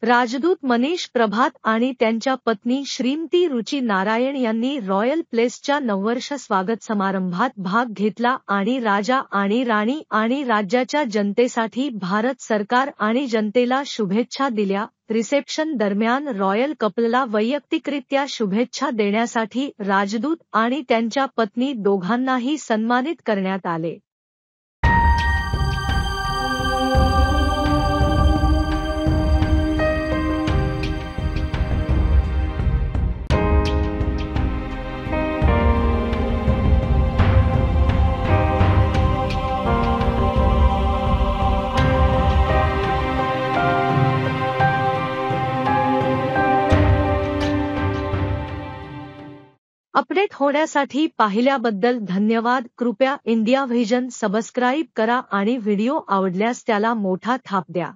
राजदूत मनीष प्रभात आणि त्यांच्या पत्नी श्रीमती रुची नारायण यांनी रॉयल प्लेसच्या नववर्ष स्वागत समारंभात भाग घेतला आणि राजा आणि राणी आणि राज्याच्या जनतेसाठी भारत सरकार आणि जनतेला शुभेच्छा दिल्या. रिसेप्शन दरम्यान रॉयल कपलला वैयक्तिकरित्या शुभेच्छा देण्यासाठी राजदूत आणि त्यांच्या पत्नी दोघांनाही सन्मानित करण्यात आले. अपडेट होण्यासाठी पाहिल्याबद्दल धन्यवाद. कृपया इंडिया व्हिजन सबस्क्राईब करा आणि व्हिडिओ आवडल्यास त्याला मोठा थाप द्या.